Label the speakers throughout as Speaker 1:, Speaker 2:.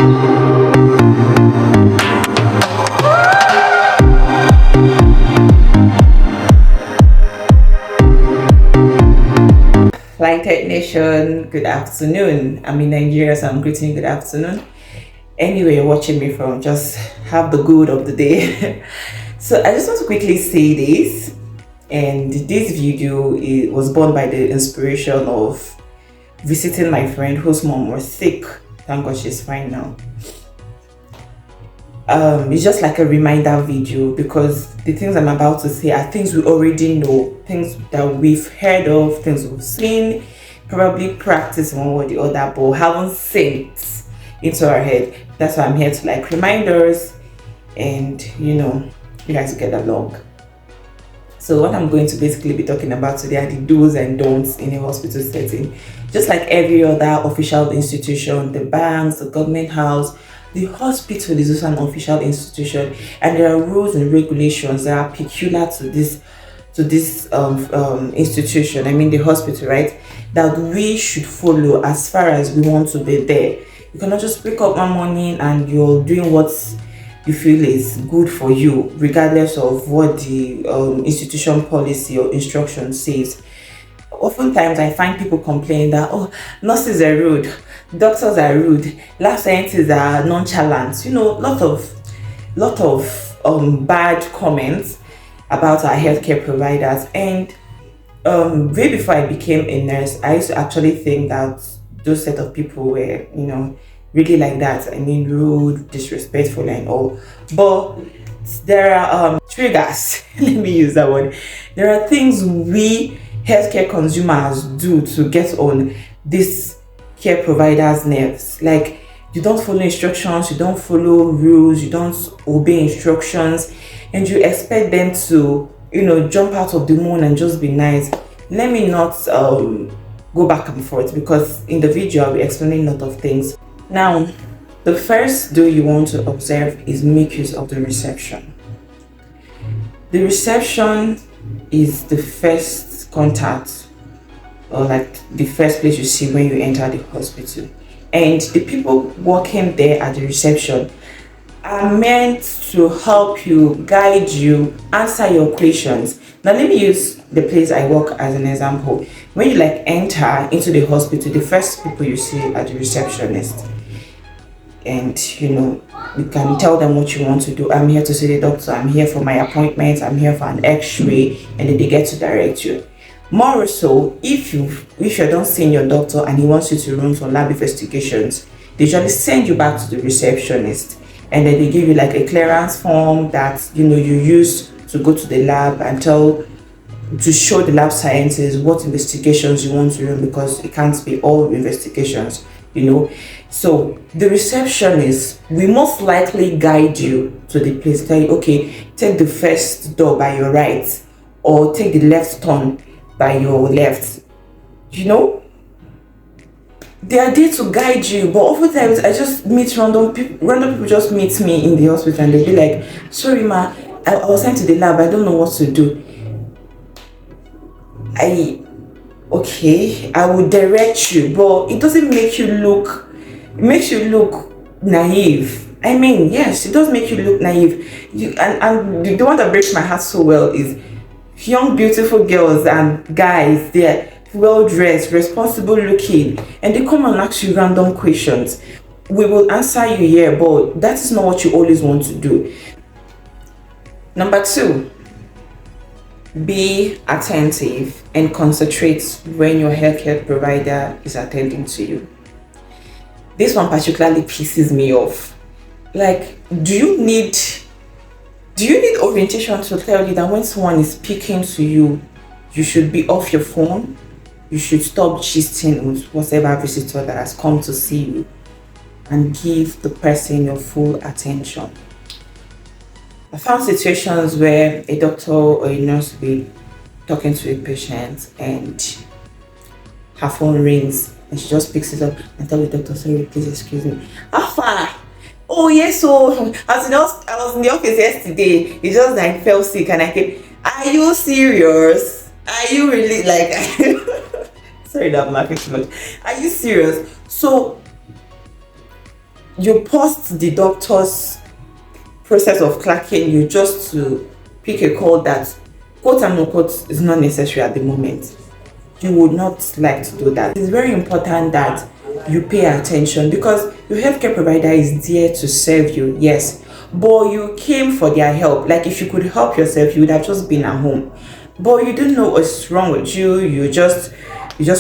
Speaker 1: Flight Nation, good afternoon. I'm in Nigeria, so I'm greeting you good afternoon. Anyway, you're watching me from, just have the good of the day. So I just want to quickly say this, and this video was born by the inspiration of visiting my friend whose mom was sick. Thank God she's fine now. It's just like a reminder video, because the things I'm about to say are things we already know, things that we've heard of, things we've seen, probably practice one or the other, but haven't synced into our head. That's why I'm here to like reminders, and you guys get along. So what I'm going to basically be talking about today are the do's and don'ts in a hospital setting. Just like every other official institution, the banks, the government house, the hospital is also an official institution, and there are rules and regulations that are peculiar to this institution. I mean the hospital, right? That we should follow as far as we want to be there. You cannot just wake up one morning and you're doing what you feel is good for you, regardless of what the institution policy or instruction says. Oftentimes I find people complain that, oh, nurses are rude, doctors are rude, lab scientists are nonchalant. Lot of bad comments about our healthcare providers. And way before I became a nurse, I used to actually think that those set of people were, really like that. I mean, rude, disrespectful, and all. But there are triggers. Let me use that word. There are things we healthcare consumers do to get on this care providers' nerves. Like, you don't follow instructions, you don't follow rules, you don't obey instructions, and you expect them to, jump out of the moon and just be nice. Let me not go back and forth, because in the video I'll be explaining a lot of things. Now, the first do you want to observe is make use of the reception. The reception is the first contact, or like the first place you see when you enter the hospital, and the people working there at the reception are meant to help you, guide you, answer your questions. Now let me use the place I work as an example. When you enter into the hospital, the first people you see are the receptionists, and you can tell them what you want to do. I'm here to see the doctor, I'm here for my appointment, I'm here for an x-ray, and then they get to direct you. More so, if you're done seeing your doctor and he wants you to run for lab investigations, they usually send you back to the receptionist, and then they give you like a clearance form that you use to go to the lab and to show the lab scientists what investigations you want to run, because it can't be all investigations. So the receptionist will most likely guide you to the place, tell you, okay, take the first door by your right, or take the left turn by your left. They are there to guide you. But oftentimes I just meet random people just meet me in the hospital, and they'll be like, sorry ma, I was sent to the lab, I don't know what to do. Okay, I will direct you, but it doesn't make you look, it makes you look naive. I mean, yes, it does make you look naive. And the one that breaks my heart so well is young, beautiful girls and guys. They're well dressed, responsible looking, and they come and ask you random questions. We will answer you here, but that is not what you always want to do. Number 2. Be attentive and concentrate when your healthcare provider is attending to you. This one particularly pisses me off. Like, do you need orientation to tell you that when someone is speaking to you, you should be off your phone? You should stop gisting with whatever visitor that has come to see you, and give the person your full attention. I found situations where a doctor or a nurse will be talking to a patient and her phone rings, and she just picks it up and tells the doctor, sorry, please excuse me. How far? Oh yes, so I was in the office yesterday. It's just that I fell sick and I came. Are you serious? Are you really sorry that I'm laughing too much. Are you serious? So you paused the doctor's process of clacking you just to pick a call that, quote and unquote, is not necessary at the moment. You would not like to do that. It's very important that you pay attention, because your healthcare provider is there to serve you, yes, but you came for their help. Like, if you could help yourself, you would have just been at home, but you don't know what's wrong with you. You just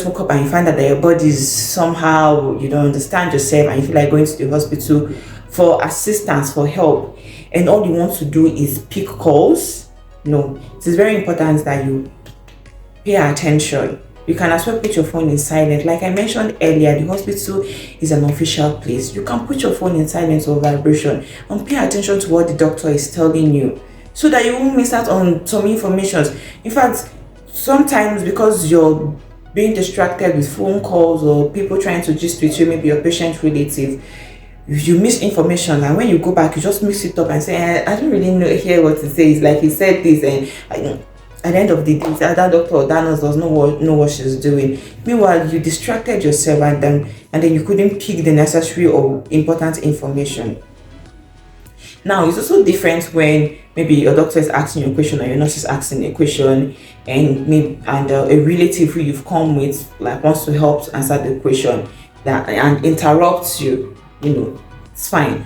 Speaker 1: woke up and you find out that your body is somehow, you don't understand yourself, and you feel like going to the hospital for assistance, for help, and all you want to do is pick calls. No, it is very important that you pay attention. You can as well put your phone in silent. Like I mentioned earlier, the hospital is an official place. You can put your phone in silent or vibration and pay attention to what the doctor is telling you, so that you won't miss out on some information. In fact, sometimes because you're being distracted with phone calls or people trying to gist with you, maybe your patient relative, you miss information, and when you go back you just mix it up and say, I don't really know hear what to say. It's like he said this, and at the end of the day, that doctor or that nurse does not know what she's doing. Meanwhile, you distracted yourself, and then you couldn't pick the necessary or important information. Now, it's also different when maybe your doctor is asking you a question or your nurse is asking a question, and a relative who you've come with like wants to help answer the question and interrupts you. It's fine.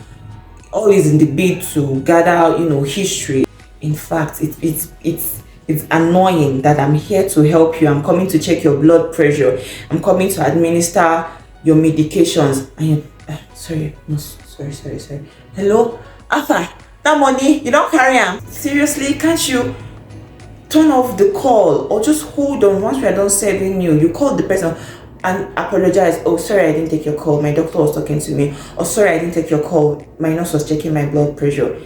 Speaker 1: All is in the bid to gather history. In fact, it's annoying that I'm here to help you. I'm coming to check your blood pressure. I'm coming to administer your medications. And you, sorry, no, sorry. Hello, Arthur. That money you don't carry am. Seriously, can't you turn off the call or just hold on? Once we are done serving you, you call the person and apologize. Oh, sorry, I didn't take your call. My doctor was talking to me. Oh, sorry, I didn't take your call. My nurse was checking my blood pressure.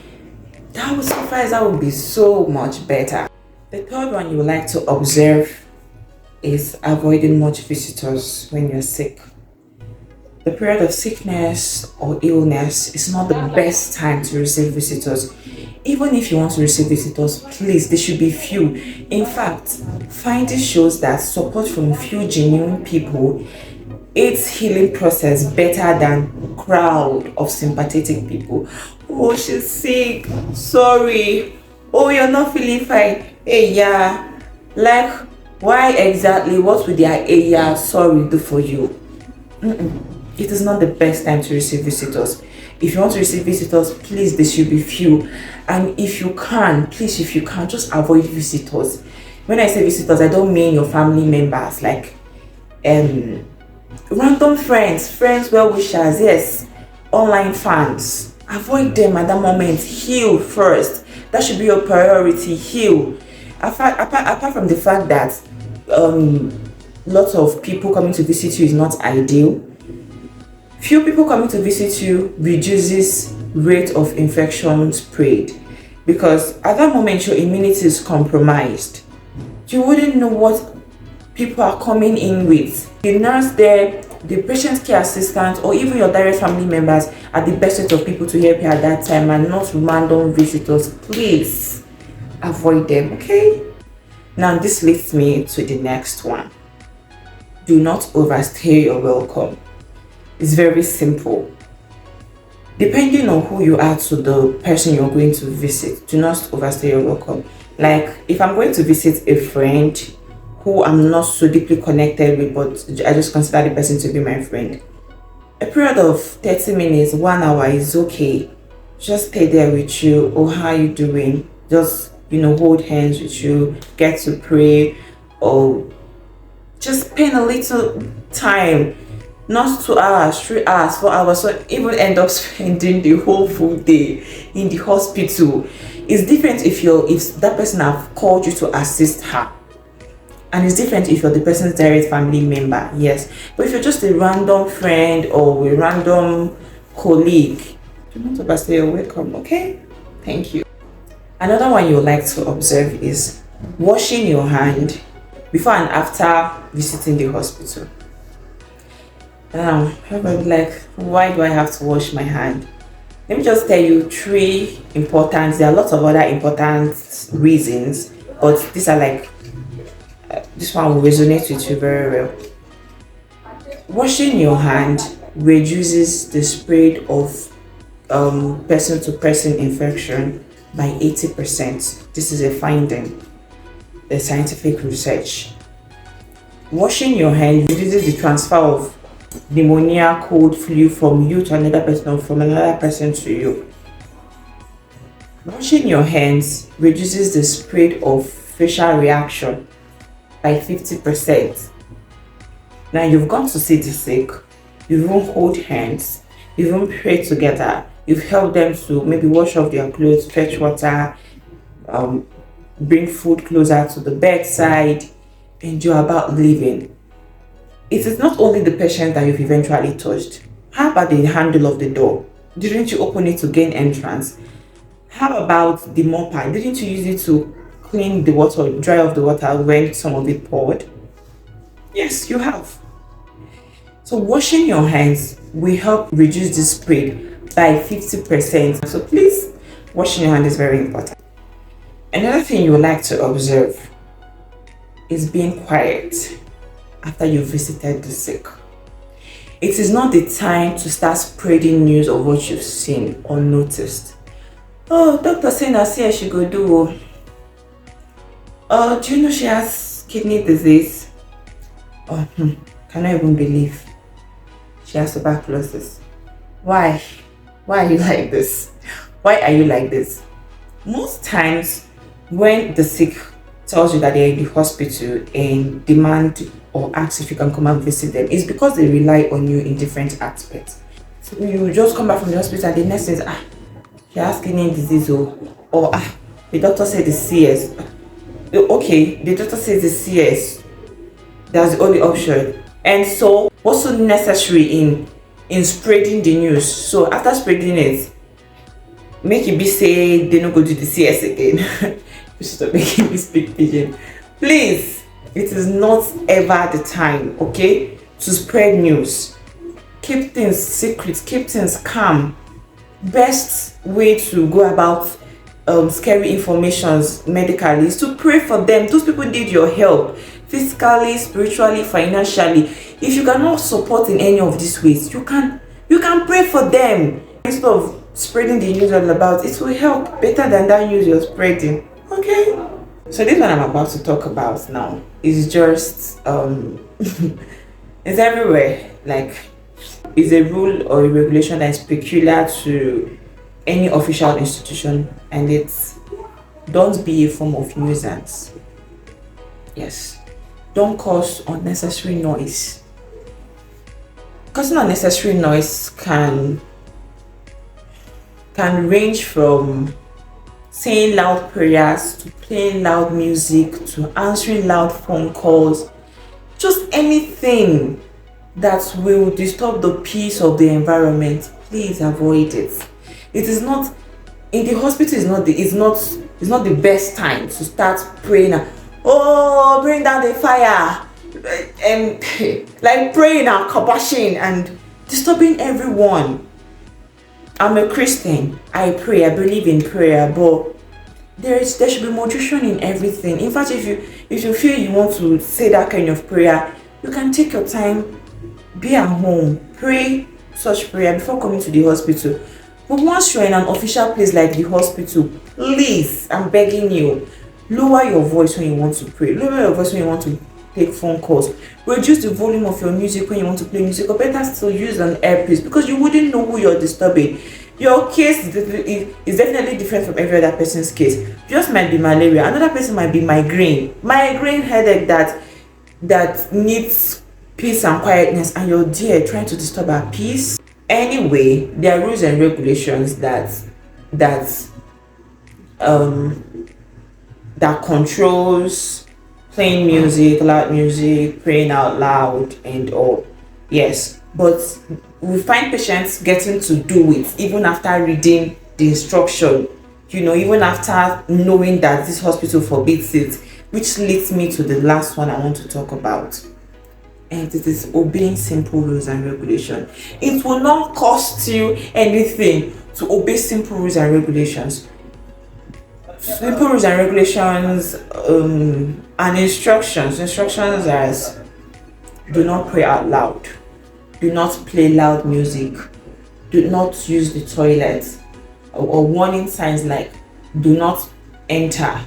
Speaker 1: That would suffice. That would be so much better. The third one you would like to observe is avoiding much visitors when you're sick. The period of sickness or illness is not the best time to receive visitors. Even if you want to receive visitors, please, there should be few. In fact, finding shows that support from few genuine people aids healing process better than crowd of sympathetic people. Oh, she's sick. Sorry. Oh, you're not feeling fine. Hey, yeah. Like, why exactly? What would their hey, yeah, sorry do for you? It is not the best time to receive visitors. If you want to receive visitors, please, there should be few. And if you can, just avoid visitors. When I say visitors, I don't mean your family members, like random friends, well-wishers, yes, online fans. Avoid them at that moment. Heal first. That should be your priority. Heal. Apart from the fact that lots of people coming to visit you is not ideal, few people coming to visit you reduces rate of infection spread, because at that moment your immunity is compromised. You wouldn't know what people are coming in with. The nurse there, the patient care assistant, or even your direct family members are the best set of people to help you at that time, and not random visitors. Please avoid them, okay? Now this leads me to the next one. Do not overstay your welcome. It's very simple. Depending on who you are to the person you're going to visit, do not overstay your welcome. Like, if I'm going to visit a friend who I'm not so deeply connected with, but I just consider the person to be my friend, a period of 30 minutes, 1 hour is okay. Just stay there with you. Oh, how you doing? Just, hold hands with you, get to pray, or just spend a little time. Not 2 hours, 3 hours, 4 hours, so even end up spending the whole full day in the hospital. It's different if that person have called you to assist her, and it's different if you're the person's direct family member, yes. But if you're just a random friend or a random colleague, do not overstay your welcome, okay? Thank you. Another one you would like to observe is washing your hand before and after visiting the hospital. Everybody like, why do I have to wash my hand? Let me just tell you there are lots of other important reasons, but these are like, this one will resonate with you very well. Washing your hand reduces the spread of person to person infection by 80%. This is a finding, the scientific research. Washing your hands reduces the transfer of pneumonia, cold, flu from you to another person or from another person to you. Washing your hands reduces the spread of facial reaction by 50%. Now you've gone to see the sick, you won't hold hands, you won't pray together, you've helped them to maybe wash off their clothes, fetch water, bring food closer to the bedside, and you're about leaving. It is not only the patient that you've eventually touched. How about the handle of the door? Didn't you open it to gain entrance? How about the mopper? Didn't you use it to clean the water, dry off the water when some of it poured? Yes, you have. So washing your hands will help reduce the spread by 50%. So please, washing your hand is very important. Another thing you would like to observe is being quiet after you've visited the sick. It is not the time to start spreading news of what you've seen or noticed. Oh, doctor saying I see she go do. Oh, do you know she has kidney disease? Oh, cannot even believe she has tuberculosis. Why? Why are you like this? Why are you like this? Most times when the sick tells you that they're in the hospital and demand or ask if you can come and visit them, it's because they rely on you in different aspects. So you just come back from the hospital and the nurse says, she has kidney disease, or the doctor said the CS. Okay, the doctor says the CS. That's the only option. And so what's so necessary in spreading the news? So after spreading it, make it be say they don't go to the CS again. Stop making me speak pigeon. Please, it is not ever the time, okay, to spread news. Keep things secret, keep things calm. Best way to go about scary informations medically is to pray for them. Those people need your help physically, spiritually, financially. If you cannot support in any of these ways, you can pray for them instead of spreading the news all about. It will help better than that news you're spreading. Okay, so this one I'm about to talk about now is just it's everywhere. Like, it's a rule or a regulation that is peculiar to any official institution, and it's don't be a form of nuisance. Yes, don't cause unnecessary noise. Causing unnecessary noise can range from saying loud prayers to playing loud music to answering loud phone calls, just anything that will disturb the peace of the environment. Please avoid it. It is not in the hospital. It's not the best time to start praying. Oh, bring down the fire, and like praying and kabashing and disturbing everyone. I'm a Christian. I pray. I believe in prayer, but there should be moderation in everything. In fact, if you feel you want to say that kind of prayer, you can take your time, be at home, pray such prayer before coming to the hospital. But once you're in an official place like the hospital, please, I'm begging you, lower your voice when you want to pray. Lower your voice when you want to take phone calls. Reduce the volume of your music when you want to play music, or better still, use an earpiece, because you wouldn't know who you're disturbing. Your case is definitely different from every other person's case. Yours might be malaria, another person might be migraine headache that needs peace and quietness, and you're there trying to disturb our peace. Anyway, there are rules and regulations that controls playing music, loud music, praying out loud, and all. Yes, but we find patients getting to do it even after reading the instruction, even after knowing that this hospital forbids it, which leads me to the last one I want to talk about. And it is obeying simple rules and regulations. It will not cost you anything to obey simple rules and regulations. Simple rules and regulations and instructions as do not pray out loud. do not play loud music, do not use the toilet, or warning signs like do not enter,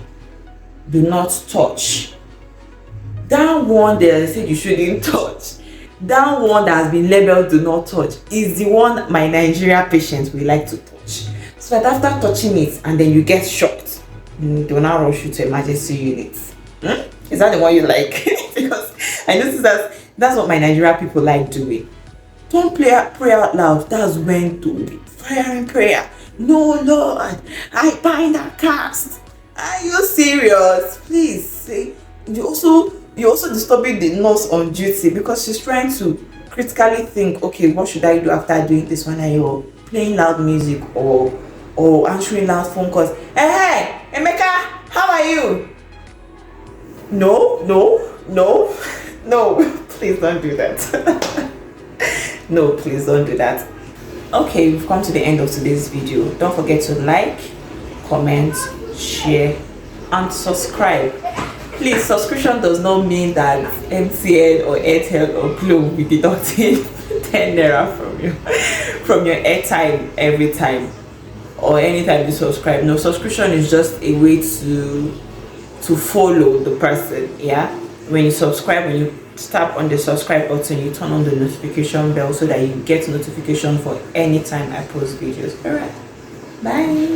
Speaker 1: do not touch. That one that I said you shouldn't touch, that one that has been labeled do not touch, is the one my Nigeria patients will like to touch. So that after touching it and then you get shocked, they will now rush you to emergency unit. Is that the one you like? Because I noticed that's what my Nigeria people like doing. Don't pray out loud. That's when to be firing prayer. No, Lord, I bind that cast. Are you serious? Please say. You're also disturbing the nurse on duty because she's trying to critically think, okay, what should I do after doing this one? And you're playing loud music or answering loud phone calls. Hey, Emeka, how are you? No, please don't do that. No, please don't do that. Okay, we've come to the end of today's video. Don't forget to like, comment, share, and subscribe. Please, subscription does not mean that MTN or Airtel or Glo will be deducting 10 naira from your airtime every time or anytime you subscribe. No, subscription is just a way to follow the person. Yeah, when you subscribe, when you tap on the subscribe button, you turn on the notification bell so that you get notification for any time I post videos. All right, bye.